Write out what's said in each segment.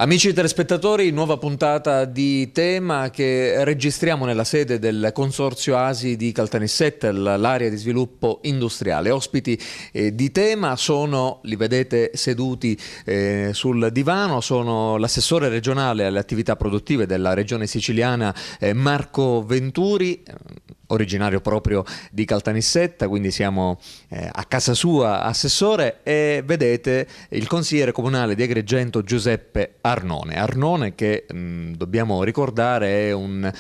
Amici telespettatori, nuova puntata di Tema che registriamo nella sede del Consorzio ASI di Caltanissetta, l'area di sviluppo industriale. Ospiti di Tema sono, li vedete seduti sul divano, sono l'assessore regionale alle attività produttive della regione siciliana Marco Venturi, originario proprio di Caltanissetta, quindi siamo a casa sua, assessore, e vedete il consigliere comunale di Agrigento Giuseppe Arnone. Arnone che dobbiamo ricordare è un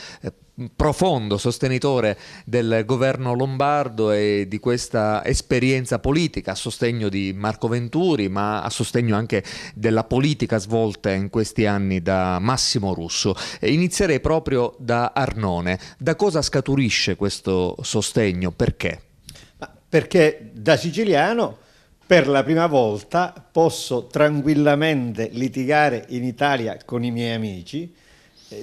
profondo sostenitore del governo lombardo e di questa esperienza politica a sostegno di Marco Venturi, ma a sostegno anche della politica svolta in questi anni da Massimo Russo. Inizierei proprio da Arnone. Da cosa scaturisce questo sostegno? Perché? Perché da siciliano per la prima volta posso tranquillamente litigare in Italia con i miei amici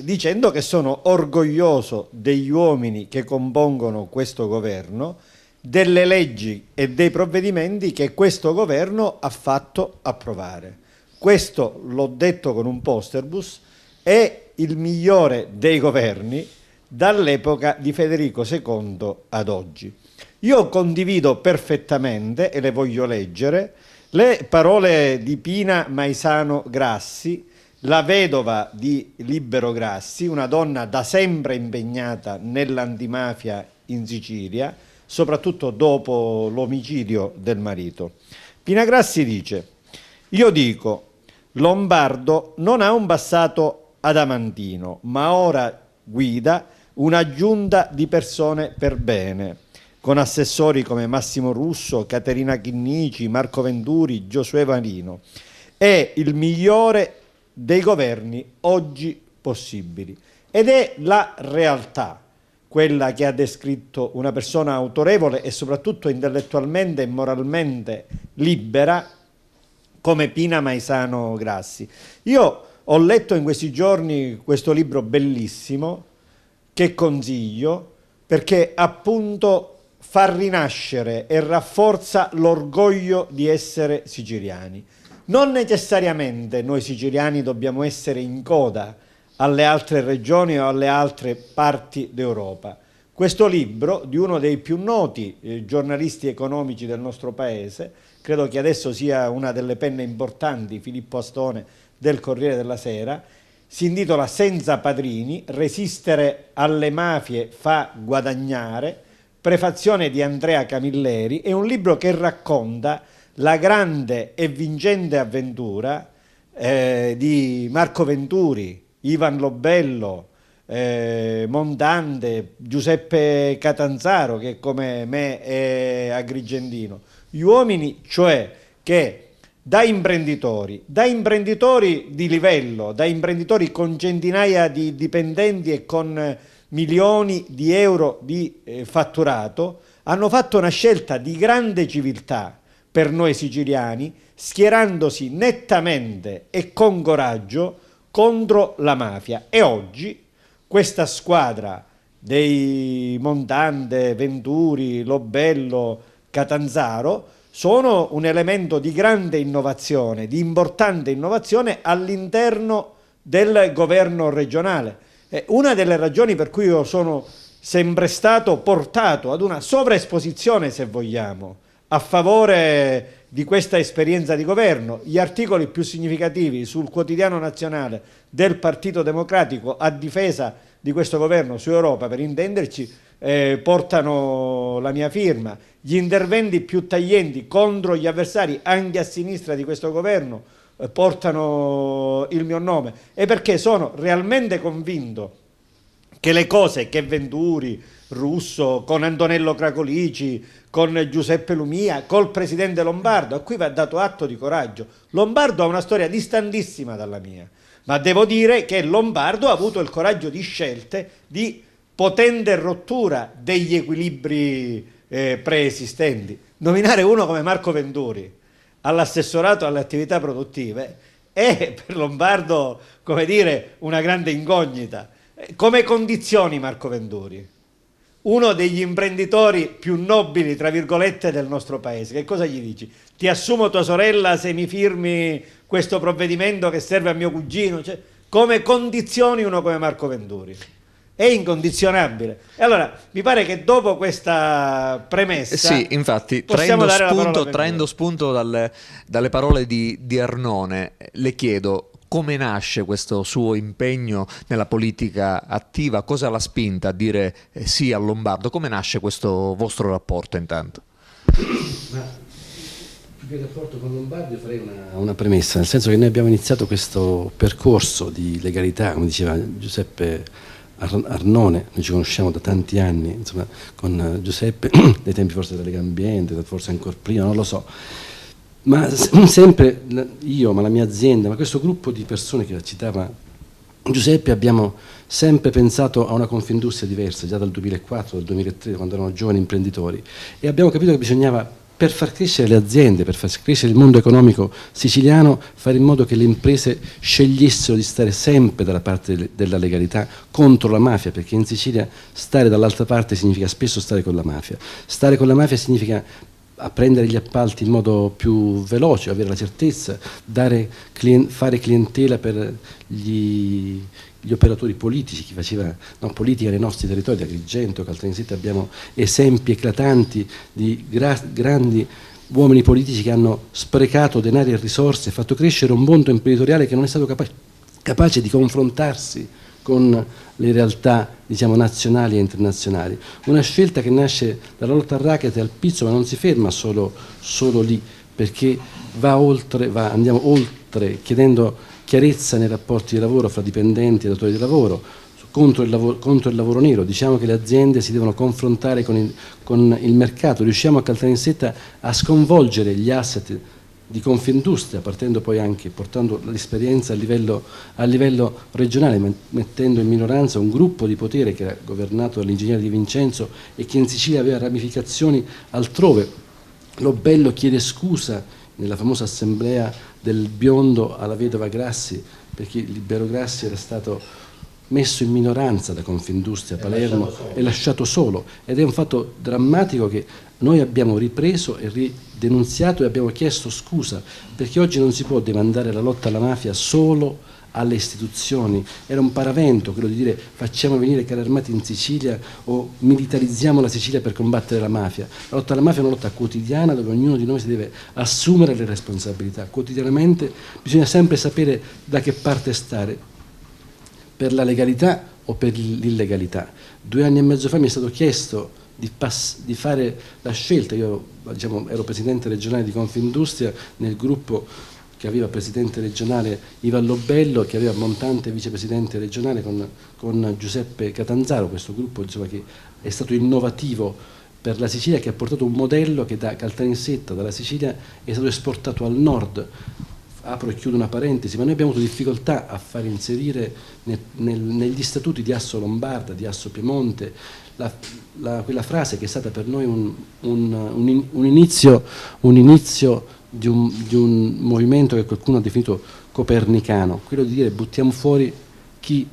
dicendo che sono orgoglioso degli uomini che compongono questo governo, delle leggi e dei provvedimenti che questo governo ha fatto approvare. Questo, l'ho detto con un posterbus, è il migliore dei governi dall'epoca di Federico II ad oggi. Io condivido perfettamente, e le voglio leggere, le parole di Pina Maisano Grassi, la vedova di Libero Grassi, una donna da sempre impegnata nell'antimafia in Sicilia, soprattutto dopo l'omicidio del marito. Pina Grassi dice: io dico, Lombardo non ha un passato adamantino, ma ora guida una giunta di persone per bene, con assessori come Massimo Russo, Caterina Chinnici, Marco Venturi, Giosuè Marino. È il migliore dei governi oggi possibili ed è la realtà quella che ha descritto una persona autorevole e soprattutto intellettualmente e moralmente libera come Pina Maisano Grassi. Io ho letto in questi giorni questo libro bellissimo che consiglio perché appunto fa rinascere e rafforza l'orgoglio di essere siciliani. Non necessariamente noi siciliani dobbiamo essere in coda alle altre regioni o alle altre parti d'Europa. Questo libro di uno dei più noti giornalisti economici del nostro paese, credo che adesso sia una delle penne importanti, Filippo Astone del Corriere della Sera, si intitola Senza padrini, resistere alle mafie fa guadagnare, prefazione di Andrea Camilleri. È un libro che racconta la grande e vincente avventura di Marco Venturi, Ivan Lobello, Montante, Giuseppe Catanzaro, che come me è agrigentino. Gli uomini, cioè, che da imprenditori di livello, da imprenditori con centinaia di dipendenti e con milioni di euro di fatturato, hanno fatto una scelta di grande civiltà per noi siciliani, schierandosi nettamente e con coraggio contro la mafia. E oggi questa squadra dei Montante, Venturi, Lobello, Catanzaro sono un elemento di grande innovazione, di importante innovazione all'interno del governo regionale. Una delle ragioni per cui io sono sempre stato portato ad una sovraesposizione, se vogliamo, a favore di questa esperienza di governo. Gli articoli più significativi sul quotidiano nazionale del Partito Democratico a difesa di questo governo su Europa, per intenderci, portano la mia firma. Gli interventi più taglienti contro gli avversari anche a sinistra di questo governo portano il mio nome, e perché sono realmente convinto che le cose che Venturi, Russo, con Antonello Cracolici, con Giuseppe Lumia, col presidente Lombardo, a cui va dato atto di coraggio. Lombardo ha una storia distantissima dalla mia, ma devo dire che Lombardo ha avuto il coraggio di scelte di potente rottura degli equilibri preesistenti. Nominare uno come Marco Venturi all'assessorato alle attività produttive è per Lombardo, come dire, una grande incognita. Come condizioni Marco Venturi? uno degli imprenditori più nobili, tra virgolette, del nostro paese. Che cosa gli dici? Ti assumo tua sorella se mi firmi questo provvedimento che serve a mio cugino? Cioè, come condizioni uno come Marco Venturi? È incondizionabile. E allora mi pare che dopo questa premessa sì, infatti, traendo spunto dalle parole di Arnone, le chiedo come nasce questo suo impegno nella politica attiva, cosa l'ha spinta a dire sì al Lombardo, come nasce questo vostro rapporto intanto? Ma più che il rapporto con Lombardo io farei una premessa, nel senso che noi abbiamo iniziato questo percorso di legalità, come diceva Giuseppe Arnone, noi ci conosciamo da tanti anni, insomma, con Giuseppe dai tempi forse della Lega Ambiente, forse ancora prima, non lo so, ma sempre io, ma la mia azienda, ma questo gruppo di persone che citava Giuseppe, abbiamo sempre pensato a una Confindustria diversa, già dal 2004, dal 2003, quando erano giovani imprenditori, e abbiamo capito che bisognava, per far crescere le aziende, per far crescere il mondo economico siciliano, fare in modo che le imprese scegliessero di stare sempre dalla parte della legalità contro la mafia, perché in Sicilia stare dall'altra parte significa spesso stare con la mafia. Stare con la mafia significa a prendere gli appalti in modo più veloce, avere la certezza, fare clientela per gli operatori politici, chi faceva politica nei nostri territori, da Agrigento, Caltanissetta, abbiamo esempi eclatanti di grandi uomini politici che hanno sprecato denari e risorse, fatto crescere un mondo imprenditoriale che non è stato capace di confrontarsi con le realtà, diciamo, nazionali e internazionali. Una scelta che nasce dalla lotta al racket e al pizzo, ma non si ferma solo lì, perché andiamo oltre, chiedendo chiarezza nei rapporti di lavoro fra dipendenti e datori di lavoro, contro il lavoro nero. Diciamo che le aziende si devono confrontare con il mercato. Riusciamo a Caltanissetta a sconvolgere gli asset di Confindustria, portando l'esperienza a livello regionale, mettendo in minoranza un gruppo di potere che era governato dall'ingegnere Di Vincenzo e che in Sicilia aveva ramificazioni altrove. Lobello chiede scusa nella famosa assemblea del biondo alla vedova Grassi, perché Libero Grassi era stato messo in minoranza da Confindustria a Palermo e lasciato solo, ed è un fatto drammatico che noi abbiamo ripreso e ridenunziato e abbiamo chiesto scusa, perché oggi non si può demandare la lotta alla mafia solo alle istituzioni. Era un paravento quello di dire facciamo venire carri armati in Sicilia o militarizziamo la Sicilia per combattere la mafia. La lotta alla mafia è una lotta quotidiana dove ognuno di noi si deve assumere le responsabilità. Quotidianamente bisogna sempre sapere da che parte stare, per la legalità o per l'illegalità. 2 anni e mezzo fa mi è stato chiesto di fare la scelta. Io, diciamo, ero presidente regionale di Confindustria nel gruppo che aveva presidente regionale Ivan Lobello, che aveva montante vicepresidente regionale con Giuseppe Catanzaro, questo gruppo, insomma, che è stato innovativo per la Sicilia, che ha portato un modello che da Caltanissetta, dalla Sicilia, è stato esportato al nord. Apro e chiudo una parentesi, ma noi abbiamo avuto difficoltà a far inserire negli statuti di Asso Lombarda, di Asso Piemonte, quella frase che è stata per noi un inizio di un movimento che qualcuno ha definito copernicano, quello di dire buttiamo fuori chi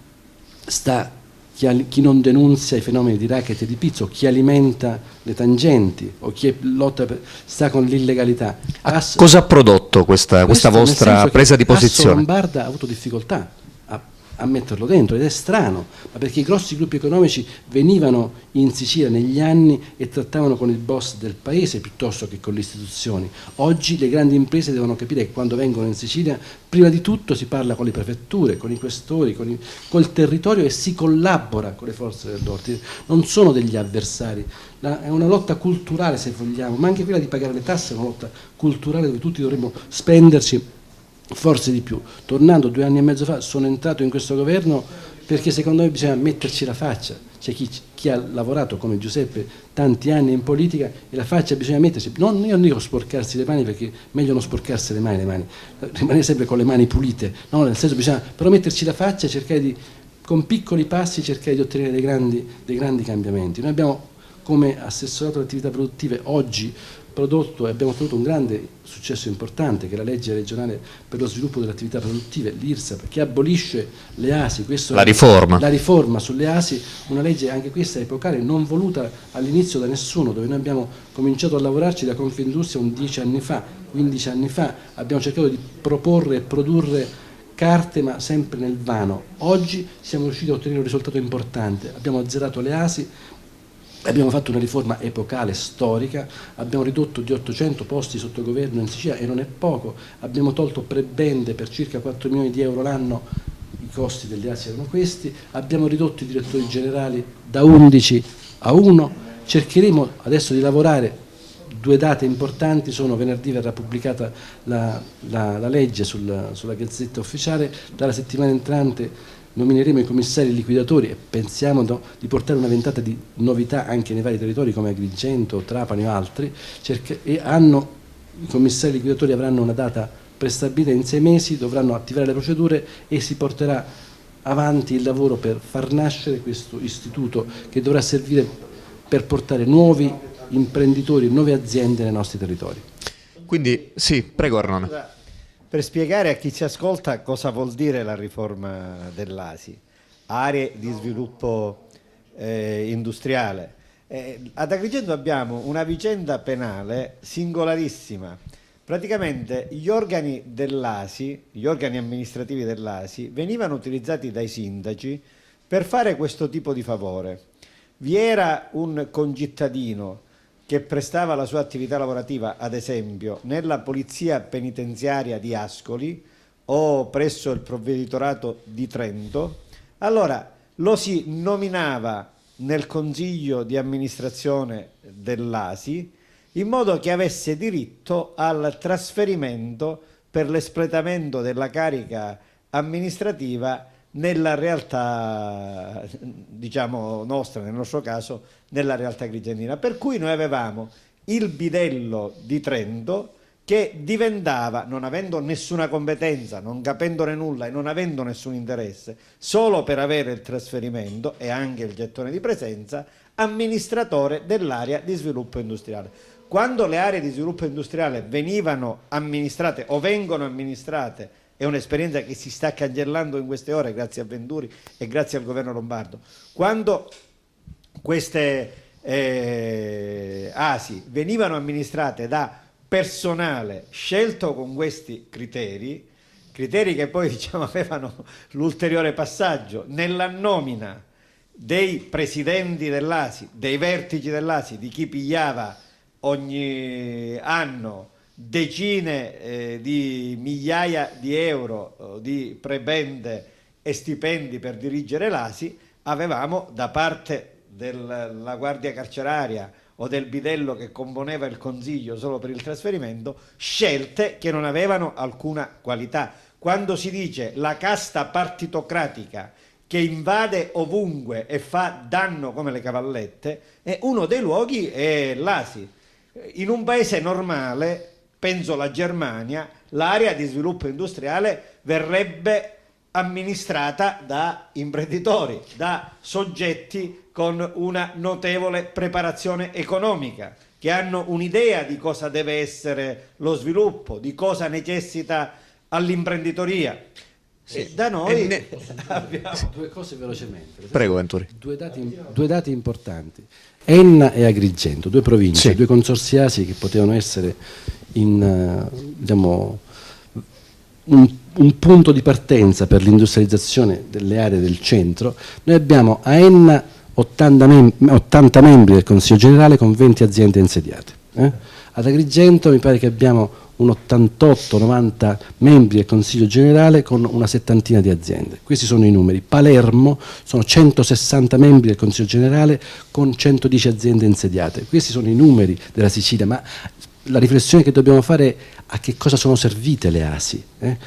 non denunzia i fenomeni di racket e di pizzo, chi alimenta le tangenti o chi sta con l'illegalità. Cosa ha prodotto questa vostra presa di posizione? Asso Lombarda ha avuto difficoltà a metterlo dentro, ed è strano, ma perché i grossi gruppi economici venivano in Sicilia negli anni e trattavano con il boss del paese piuttosto che con le istituzioni. Oggi le grandi imprese devono capire che quando vengono in Sicilia prima di tutto si parla con le prefetture, con i questori, col territorio, e si collabora con le forze dell'ordine. Non sono degli avversari, è una lotta culturale, se vogliamo, ma anche quella di pagare le tasse è una lotta culturale dove tutti dovremmo spenderci forse di più. Tornando 2 anni e mezzo fa, sono entrato in questo governo perché secondo me bisogna metterci la faccia. C'è chi ha lavorato come Giuseppe tanti anni in politica, e la faccia bisogna mettersi. Io non dico sporcarsi le mani, perché meglio non sporcarsi le mani, rimanere sempre con le mani pulite, no? Nel senso, bisogna però metterci la faccia e cercare con piccoli passi cercare di ottenere dei grandi cambiamenti. Noi abbiamo come assessorato alle attività produttive oggi prodotto e abbiamo ottenuto un grande successo importante, che è la legge regionale per lo sviluppo delle attività produttive, l'IRSAP, che abolisce le ASI. La riforma sulle ASI, una legge anche questa epocale, non voluta all'inizio da nessuno, dove noi abbiamo cominciato a lavorarci da Confindustria 10 anni fa, 15 anni fa, abbiamo cercato di proporre e produrre carte, ma sempre nel vano. Oggi siamo riusciti a ottenere un risultato importante, abbiamo azzerato le ASI, abbiamo fatto una riforma epocale, storica, abbiamo ridotto di 800 posti sotto governo in Sicilia, e non è poco, abbiamo tolto prebende per circa 4 milioni di euro l'anno, i costi degli ASI erano questi, abbiamo ridotto i direttori generali da 11 a 1, cercheremo adesso di lavorare. 2 date importanti sono: venerdì verrà pubblicata la legge sulla Gazzetta Ufficiale, dalla settimana entrante nomineremo i commissari liquidatori e pensiamo di portare una ventata di novità anche nei vari territori come Agrigento, Trapani o altri, i commissari liquidatori avranno una data prestabilita in 6 mesi, dovranno attivare le procedure e si porterà avanti il lavoro per far nascere questo istituto che dovrà servire per portare nuovi imprenditori, nuove aziende nei nostri territori. Quindi sì, prego Arnone. Per spiegare a chi ci ascolta cosa vuol dire la riforma dell'ASI, aree di sviluppo industriale. Ad Agrigento abbiamo una vicenda penale singolarissima. Praticamente gli organi dell'ASI, gli organi amministrativi dell'ASI, venivano utilizzati dai sindaci per fare questo tipo di favore. Vi era un concittadino che prestava la sua attività lavorativa, ad esempio, nella polizia penitenziaria di Ascoli o presso il provveditorato di Trento, allora lo si nominava nel consiglio di amministrazione dell'ASI in modo che avesse diritto al trasferimento per l'espletamento della carica amministrativa nella realtà, diciamo, nostra, nel nostro caso, nella realtà agrigentina. Per cui noi avevamo il bidello di Trento che diventava, non avendo nessuna competenza, non capendone nulla e non avendo nessun interesse, solo per avere il trasferimento e anche il gettone di presenza, amministratore dell'area di sviluppo industriale. Quando le aree di sviluppo industriale venivano amministrate o vengono amministrate, è un'esperienza che si sta cancellando in queste ore grazie a Venturi e grazie al governo lombardo. Quando queste ASI venivano amministrate da personale scelto con questi criteri che poi, diciamo, avevano l'ulteriore passaggio nella nomina dei presidenti dell'ASI, dei vertici dell'ASI, di chi pigliava ogni anno decine di migliaia di euro di prebende e stipendi per dirigere l'ASI, avevamo da parte della guardia carceraria o del bidello che componeva il consiglio solo per il trasferimento scelte che non avevano alcuna qualità. Quando si dice la casta partitocratica che invade ovunque e fa danno come le cavallette, uno dei luoghi è l'ASI. In un paese normale, penso la Germania, l'area di sviluppo industriale verrebbe amministrata da imprenditori, da soggetti con una notevole preparazione economica, che hanno un'idea di cosa deve essere lo sviluppo, di cosa necessita all'imprenditoria. Sì. Da noi abbiamo 2 cose velocemente. Prego, Venturi. 2 dati importanti. Enna e Agrigento, 2 province, sì. 2 consorzi ASI che potevano essere diciamo, un punto di partenza per l'industrializzazione delle aree del centro. Noi abbiamo a Enna 80 membri del Consiglio Generale con 20 aziende insediate. Ad Agrigento mi pare che abbiamo un 88-90 membri del Consiglio Generale con una 70ina di aziende. Questi sono i numeri. Palermo sono 160 membri del Consiglio Generale con 110 aziende insediate. Questi sono i numeri della Sicilia, ma la riflessione che dobbiamo fare è a che cosa sono servite le ASI.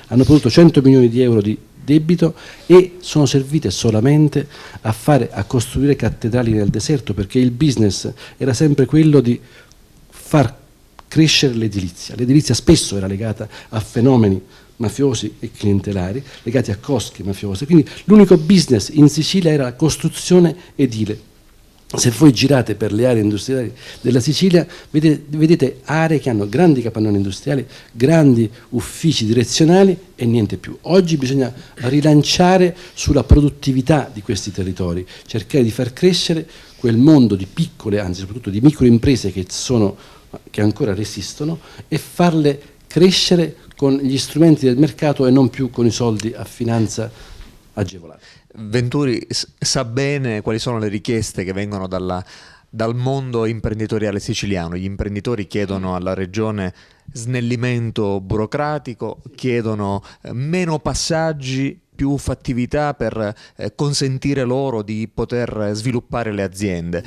Hanno prodotto 100 milioni di euro di debito e sono servite solamente a costruire cattedrali nel deserto, perché il business era sempre quello di far crescere l'edilizia. L'edilizia spesso era legata a fenomeni mafiosi e clientelari, legati a cosche mafiose, quindi l'unico business in Sicilia era la costruzione edile. Se voi girate per le aree industriali della Sicilia, vedete aree che hanno grandi capannoni industriali, grandi uffici direzionali e niente più. Oggi bisogna rilanciare sulla produttività di questi territori, cercare di far crescere quel mondo di piccole, anzi soprattutto di microimprese che ancora resistono, e farle crescere con gli strumenti del mercato e non più con i soldi a finanza agevolata. Venturi sa bene quali sono le richieste che vengono dal mondo imprenditoriale siciliano. Gli imprenditori chiedono alla regione snellimento burocratico, chiedono meno passaggi, più fattività per consentire loro di poter sviluppare le aziende.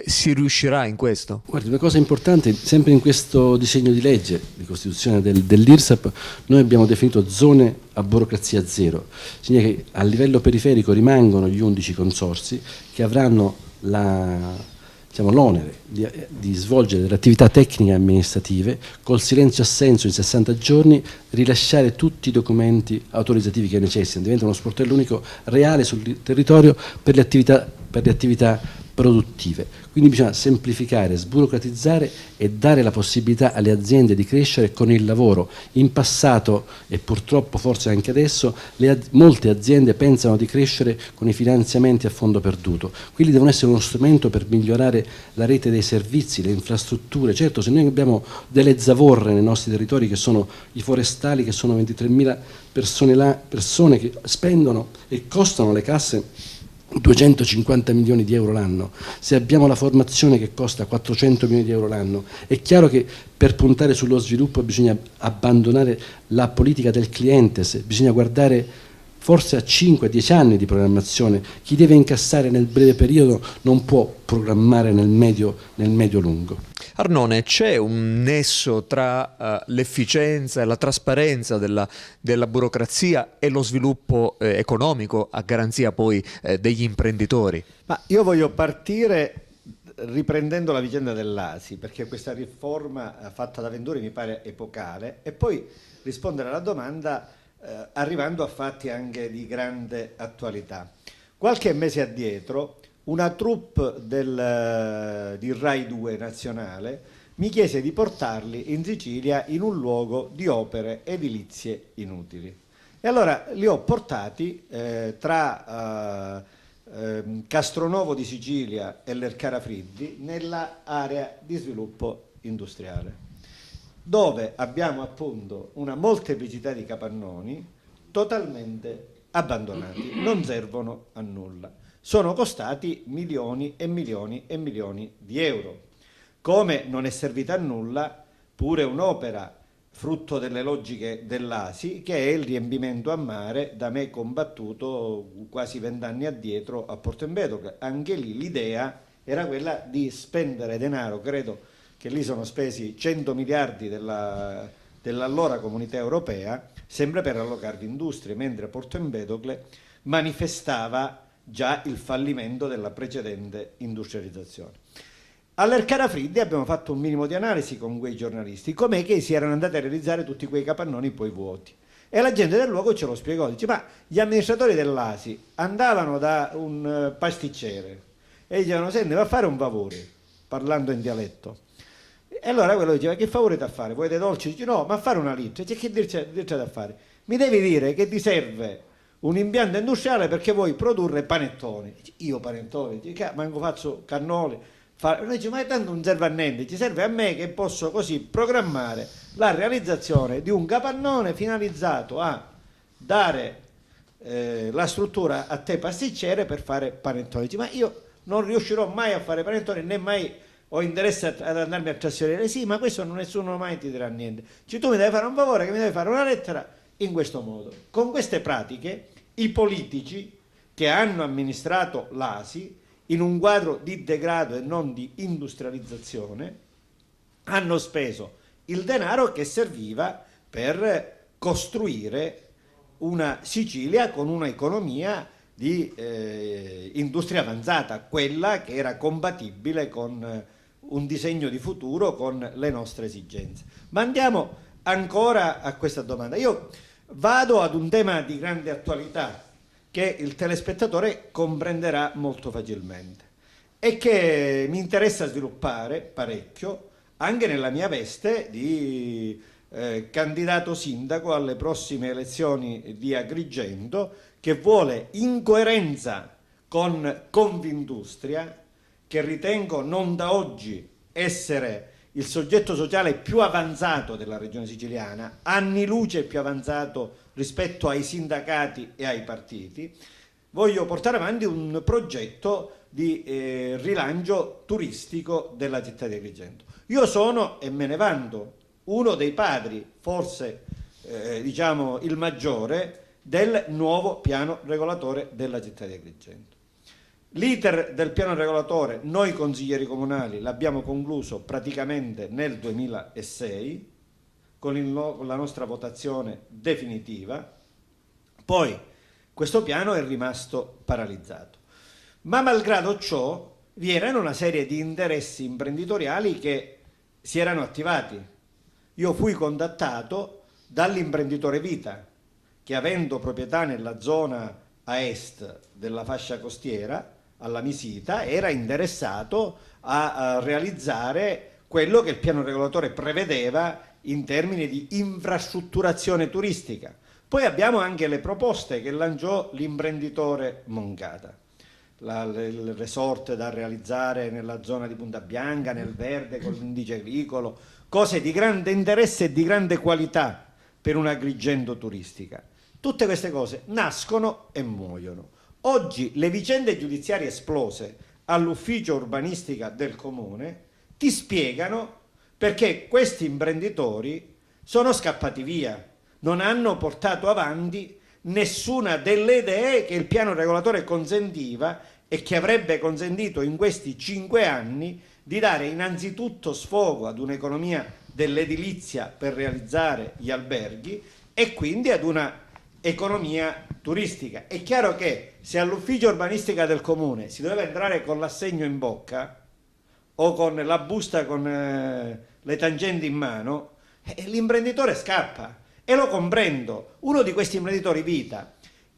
Si riuscirà in questo? Guardi, una cosa importante, sempre in questo disegno di legge di costituzione dell'IRSAP, noi abbiamo definito zone a burocrazia zero. Significa che a livello periferico rimangono gli 11 consorzi che avranno l'onere di svolgere delle attività tecniche e amministrative, col silenzio assenso in 60 giorni, rilasciare tutti i documenti autorizzativi che necessitano, diventa uno sportello unico reale sul territorio per le attività produttive. Quindi bisogna semplificare, sburocratizzare e dare la possibilità alle aziende di crescere con il lavoro. In passato, e purtroppo forse anche adesso, molte aziende pensano di crescere con i finanziamenti a fondo perduto. Quindi devono essere uno strumento per migliorare la rete dei servizi, le infrastrutture. Certo, se noi abbiamo delle zavorre nei nostri territori, che sono i forestali, che sono 23.000 persone che spendono e costano le casse 250 milioni di euro l'anno, se abbiamo la formazione che costa 400 milioni di euro l'anno, è chiaro che per puntare sullo sviluppo bisogna abbandonare la politica del cliente, bisogna guardare forse a 5-10 anni di programmazione. Chi deve incassare nel breve periodo non può programmare nel medio-lungo. Arnone, c'è un nesso tra l'efficienza e la trasparenza della burocrazia e lo sviluppo economico a garanzia poi degli imprenditori? Ma io voglio partire riprendendo la vicenda dell'ASI, perché questa riforma fatta da Venturi mi pare epocale, e poi rispondere alla domanda arrivando a fatti anche di grande attualità. Qualche mese addietro una troupe di Rai 2 nazionale mi chiese di portarli in Sicilia in un luogo di opere edilizie inutili. E allora li ho portati tra Castronovo di Sicilia e Lercara Friddi nella area di sviluppo industriale, dove abbiamo appunto una molteplicità di capannoni totalmente abbandonati, non servono a nulla. Sono costati milioni e milioni e milioni di euro. Come non è servita a nulla pure un'opera frutto delle logiche dell'ASI, che è il riempimento a mare da me combattuto quasi 20 anni addietro a Porto Empedocle. Anche lì l'idea era quella di spendere denaro, credo che lì sono spesi 100 miliardi dell'allora Comunità Europea, sempre per allocarvi industrie, mentre Porto Empedocle manifestava già il fallimento della precedente industrializzazione. All'Ercara Friddi abbiamo fatto un minimo di analisi con quei giornalisti, com'è che si erano andati a realizzare tutti quei capannoni poi vuoti. E la gente del luogo ce lo spiegò, dice: ma gli amministratori dell'ASI andavano da un pasticcere e dicevano: senti, va a fare un favore, parlando in dialetto. E allora quello diceva: che favore da fare? Volete dolci? Dice: no, ma fare una litra. Dice: che dirci da fare? Mi devi dire che ti serve un impianto industriale perché vuoi produrre panettoni. Dice: io panettoni? Dice: manco faccio cannoli. Noi dice: ma tanto non serve a niente, ci serve a me che posso così programmare la realizzazione di un capannone finalizzato a dare la struttura a te pasticcere per fare panettoni. Dice: ma io non riuscirò mai a fare panettoni, né mai ho interesse ad andarmi a trasferire. Sì, ma questo nessuno mai ti dirà niente. Cioè, tu mi devi fare un favore, che mi devi fare una lettera in questo modo. Con queste pratiche i politici che hanno amministrato l'ASI in un quadro di degrado e non di industrializzazione hanno speso il denaro che serviva per costruire una Sicilia con un'economia di industria avanzata, quella che era compatibile con un disegno di futuro, con le nostre esigenze. Ma andiamo ancora a questa domanda. Io vado ad un tema di grande attualità che il telespettatore comprenderà molto facilmente. e che mi interessa sviluppare parecchio anche nella mia veste di candidato sindaco alle prossime elezioni di Agrigento, che vuole, in coerenza con Confindustria, che ritengo non da oggi essere il soggetto sociale più avanzato della regione siciliana, anni luce più avanzato rispetto ai sindacati e ai partiti, voglio portare avanti un progetto di rilancio turistico della città di Agrigento. Io sono, e me ne vanto, uno dei padri, forse diciamo il maggiore, del nuovo piano regolatore della città di Agrigento. L'iter del piano regolatore noi consiglieri comunali l'abbiamo concluso praticamente nel 2006 con la nostra votazione definitiva, poi questo piano è rimasto paralizzato. Ma malgrado ciò vi erano una serie di interessi imprenditoriali che si erano attivati. Io fui contattato dall'imprenditore Vita, che avendo proprietà nella zona a est della fascia costiera, alla Misita, era interessato a realizzare quello che il piano regolatore prevedeva in termini di infrastrutturazione turistica. Poi abbiamo anche le proposte che lanciò l'imprenditore Moncada. Il resort da realizzare nella zona di Punta Bianca, nel verde, con l'indice agricolo, cose di grande interesse e di grande qualità per un Agrigento turistica. Tutte queste cose nascono e muoiono. Oggi le vicende giudiziarie esplose all'ufficio urbanistica del comune ti spiegano perché questi imprenditori sono scappati via, non hanno portato avanti nessuna delle idee che il piano regolatore consentiva e che avrebbe consentito in questi 5 anni di dare innanzitutto sfogo ad un'economia dell'edilizia per realizzare gli alberghi e quindi ad una economia turistica. È chiaro che se all'ufficio urbanistica del comune si doveva entrare con l'assegno in bocca o con la busta con le tangenti in mano, l'imprenditore scappa, e lo comprendo. Uno di questi imprenditori Vita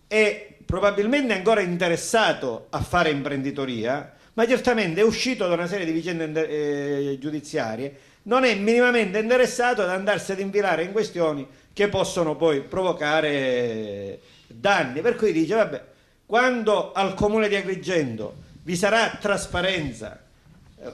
è probabilmente ancora interessato a fare imprenditoria, ma certamente è uscito da una serie di vicende giudiziarie, non è minimamente interessato ad andarsi ad infilare in questioni che possono poi provocare danni. Per cui dice, vabbè, quando al comune di Agrigento vi sarà trasparenza,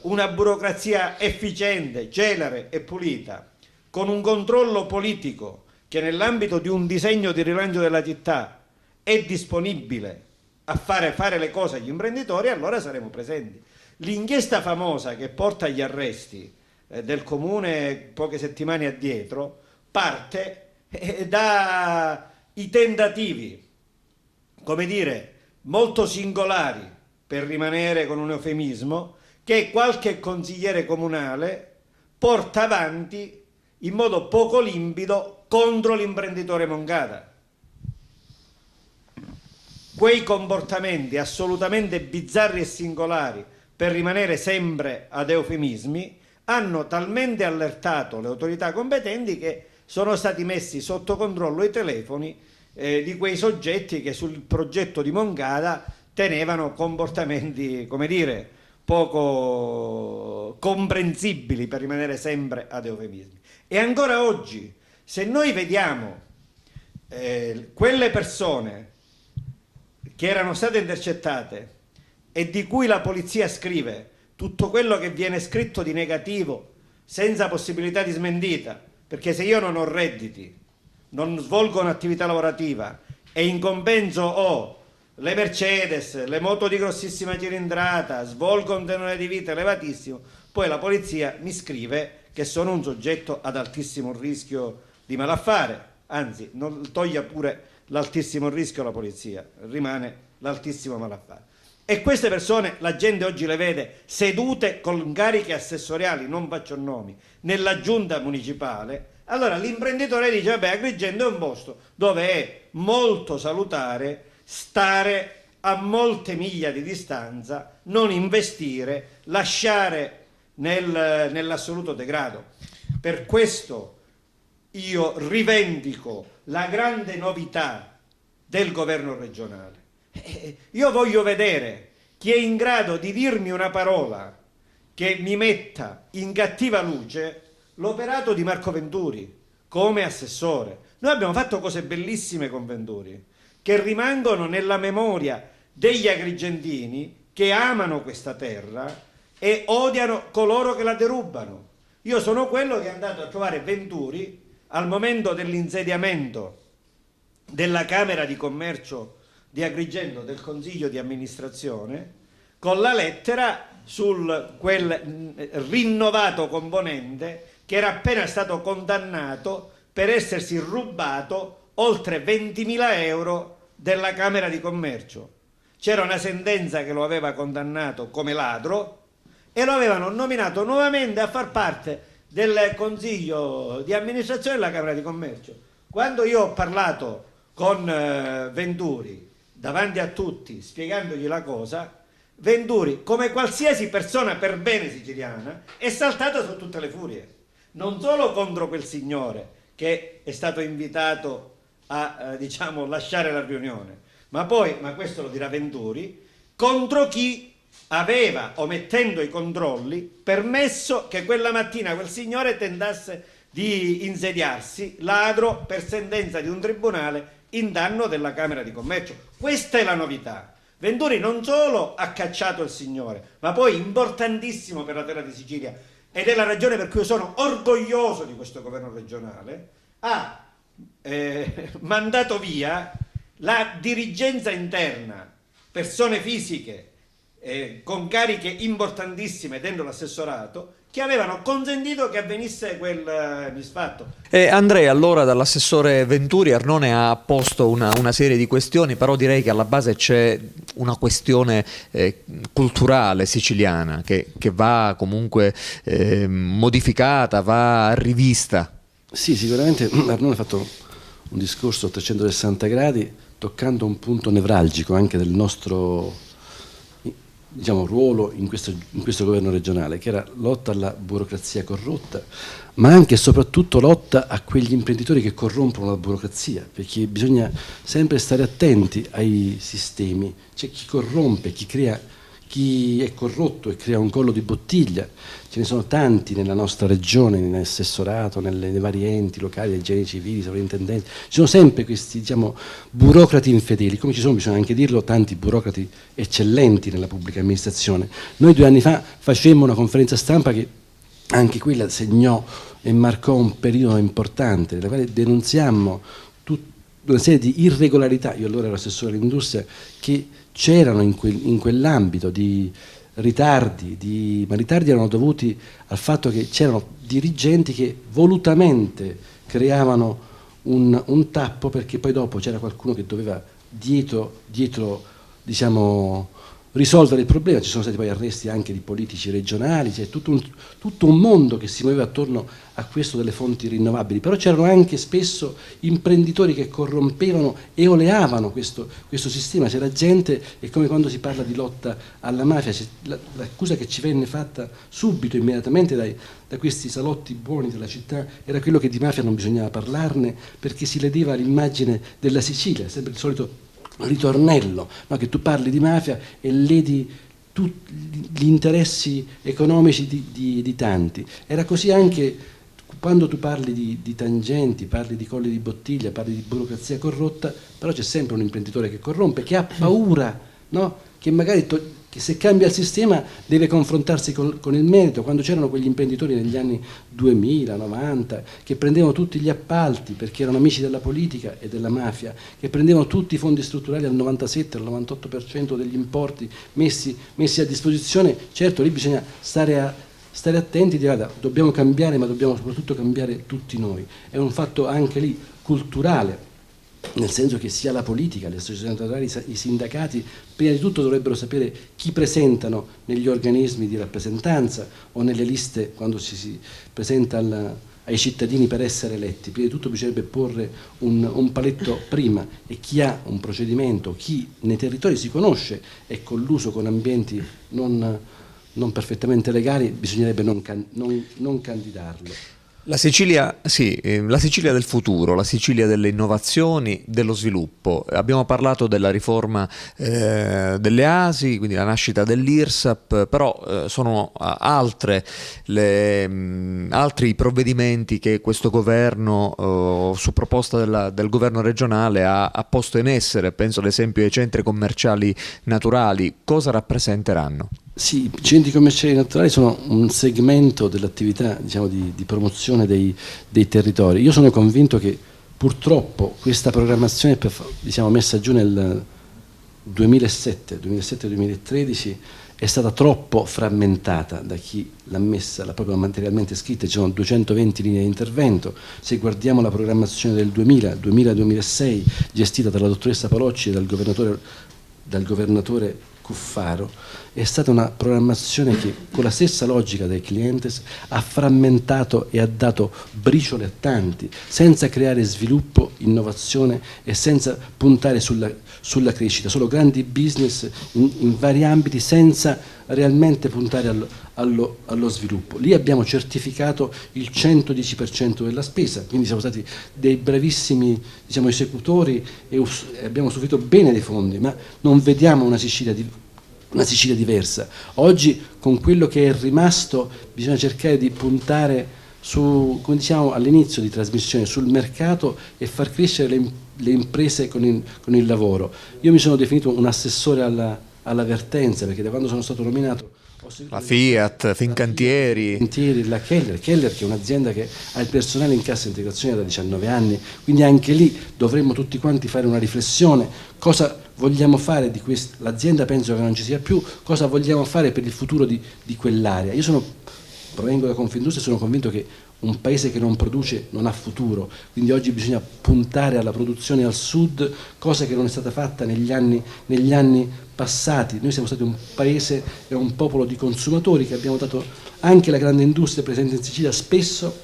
una burocrazia efficiente, celere e pulita, con un controllo politico che nell'ambito di un disegno di rilancio della città è disponibile a fare le cose agli imprenditori, allora saremo presenti. L'inchiesta famosa che porta agli arresti del comune poche settimane addietro parte dai tentativi, come dire, molto singolari, per rimanere con un eufemismo, che qualche consigliere comunale porta avanti in modo poco limpido contro l'imprenditore Moncada. Quei comportamenti assolutamente bizzarri e singolari, per rimanere sempre ad eufemismi, hanno talmente allertato le autorità competenti che sono stati messi sotto controllo i telefoni di quei soggetti che sul progetto di Moncada tenevano comportamenti, come dire, poco comprensibili, per rimanere sempre ad eufemismi. E ancora oggi, se noi vediamo quelle persone che erano state intercettate e di cui la polizia scrive tutto quello che viene scritto di negativo senza possibilità di smentita, perché se io non ho redditi, non svolgo un'attività lavorativa e in compenso ho le Mercedes, le moto di grossissima cilindrata, svolgo un tenore di vita elevatissimo, poi la polizia mi scrive che sono un soggetto ad altissimo rischio di malaffare, anzi non toglie pure l'altissimo rischio alla polizia, rimane l'altissimo malaffare. E queste persone la gente oggi le vede sedute con cariche assessoriali, non faccio nomi, nella giunta municipale. Allora l'imprenditore dice, vabbè, Agrigento è un posto dove è molto salutare stare a molte miglia di distanza, non investire, lasciare nell'assoluto degrado. Per questo io rivendico la grande novità del governo regionale. Io voglio vedere chi è in grado di dirmi una parola che mi metta in cattiva luce l'operato di Marco Venturi come assessore. Noi abbiamo fatto cose bellissime con Venturi che rimangono nella memoria degli agrigentini che amano questa terra e odiano coloro che la derubano. Io sono quello che è andato a trovare Venturi al momento dell'insediamento della Camera di Commercio di Agrigento, del Consiglio di amministrazione, con la lettera sul quel rinnovato componente che era appena stato condannato per essersi rubato oltre 20.000 euro della Camera di Commercio. C'era una sentenza che lo aveva condannato come ladro e lo avevano nominato nuovamente a far parte del Consiglio di amministrazione della Camera di Commercio. Quando io ho parlato con Venturi davanti a tutti spiegandogli la cosa, Venturi, come qualsiasi persona per bene siciliana, è saltata su tutte le furie, non solo contro quel signore che è stato invitato a lasciare la riunione, ma poi, ma questo lo dirà Venturi, contro chi aveva, omettendo i controlli, permesso che quella mattina quel signore tentasse di insediarsi ladro per sentenza di un tribunale in danno della Camera di Commercio. Questa è la novità. Venturi non solo ha cacciato il signore, ma poi, importantissimo per la terra di Sicilia, ed è la ragione per cui io sono orgoglioso di questo governo regionale, ha mandato via la dirigenza interna, persone fisiche con cariche importantissime dentro l'assessorato, che avevano consentito che avvenisse quel misfatto. Andrea, allora, dall'assessore Venturi, Arnone ha posto una serie di questioni, però direi che alla base c'è una questione culturale siciliana che va comunque modificata, va rivista. Sì, sicuramente Arnone ha fatto un discorso a 360 gradi toccando un punto nevralgico anche del nostro ruolo in questo governo regionale, che era lotta alla burocrazia corrotta, ma anche e soprattutto lotta a quegli imprenditori che corrompono la burocrazia, perché bisogna sempre stare attenti ai sistemi. C'è chi corrompe, chi è corrotto e crea un collo di bottiglia. Ce ne sono tanti nella nostra regione, nell'assessorato, nei vari enti locali, nei generi civili, sovrintendenti. Ci sono sempre questi burocrati infedeli, come ci sono, bisogna anche dirlo, tanti burocrati eccellenti nella pubblica amministrazione. Noi 2 anni fa facemmo una conferenza stampa che anche quella segnò e marcò un periodo importante, nella quale denunziammo una serie di irregolarità, io allora ero assessore all'industria, che c'erano in quell'ambito di ritardi, ma ritardi erano dovuti al fatto che c'erano dirigenti che volutamente creavano un tappo, perché poi dopo c'era qualcuno che doveva dietro risolvere il problema. Ci sono stati poi arresti anche di politici regionali, c'è tutto un mondo che si muoveva attorno a questo delle fonti rinnovabili, però c'erano anche spesso imprenditori che corrompevano e oleavano questo sistema. C'era gente, è come quando si parla di lotta alla mafia, l'accusa che ci venne fatta subito, immediatamente da questi salotti buoni della città era quello che di mafia non bisognava parlarne, perché si ledeva l'immagine della Sicilia, sempre il solito ritornello, no? Che tu parli di mafia e ledi gli interessi economici di tanti. Era così anche quando tu parli di tangenti, parli di colli di bottiglia, parli di burocrazia corrotta, però c'è sempre un imprenditore che corrompe, che ha paura, no? Che magari che se cambia il sistema deve confrontarsi con il merito. Quando c'erano quegli imprenditori negli anni 2000, 90, che prendevano tutti gli appalti perché erano amici della politica e della mafia, che prendevano tutti i fondi strutturali al 97, al 98% degli importi messi a disposizione, certo lì bisogna stare attenti, guarda, dobbiamo cambiare, ma dobbiamo soprattutto cambiare tutti noi. È un fatto anche lì culturale, nel senso che sia la politica, le associazioni naturali, i sindacati, prima di tutto dovrebbero sapere chi presentano negli organismi di rappresentanza o nelle liste quando si presenta ai cittadini per essere eletti. Prima di tutto bisognerebbe porre un paletto prima, e chi ha un procedimento, chi nei territori si conosce è colluso con ambienti non perfettamente legali, bisognerebbe non candidarlo. La Sicilia, sì, la Sicilia del futuro, la Sicilia delle innovazioni, dello sviluppo. Abbiamo parlato della riforma delle ASI, quindi la nascita dell'IRSAP, però sono altri provvedimenti che questo governo, su proposta del governo regionale, ha posto in essere. Penso ad esempio ai centri commerciali naturali. Cosa rappresenteranno? Sì, i centri commerciali naturali sono un segmento dell'attività, diciamo, di promozione dei territori. Io sono convinto che purtroppo questa programmazione, diciamo, messa giù nel 2007-2013 è stata troppo frammentata da chi l'ha messa, l'ha proprio materialmente scritta. Ci sono 220 linee di intervento. Se guardiamo la programmazione del 2000-2006 gestita dalla dottoressa Palocci e dal governatore Cuffaro, è stata una programmazione che, con la stessa logica dei clientes, ha frammentato e ha dato briciole a tanti, senza creare sviluppo, innovazione e senza puntare sulla crescita, solo grandi business in vari ambiti, senza realmente puntare allo sviluppo. Lì abbiamo certificato il 110% della spesa, quindi siamo stati dei bravissimi, diciamo, esecutori e abbiamo usufruito bene dei fondi, ma non vediamo una Sicilia diversa. Oggi, con quello che è rimasto, bisogna cercare di puntare su, come diciamo all'inizio di trasmissione, sul mercato e far crescere le imprese con il lavoro. Io mi sono definito un assessore alla vertenza, perché da quando sono stato nominato la Fiat, Fincantieri, la Keller, che è un'azienda che ha il personale in cassa integrazione da 19 anni, quindi anche lì dovremmo tutti quanti fare una riflessione: cosa vogliamo fare di questa, l'azienda penso che non ci sia più, cosa vogliamo fare per il futuro di quell'area. Provengo da Confindustria e sono convinto che un paese che non produce non ha futuro, quindi oggi bisogna puntare alla produzione al sud, cosa che non è stata fatta negli anni passati. Noi siamo stati un paese e un popolo di consumatori, che abbiamo dato anche la grande industria presente in Sicilia, spesso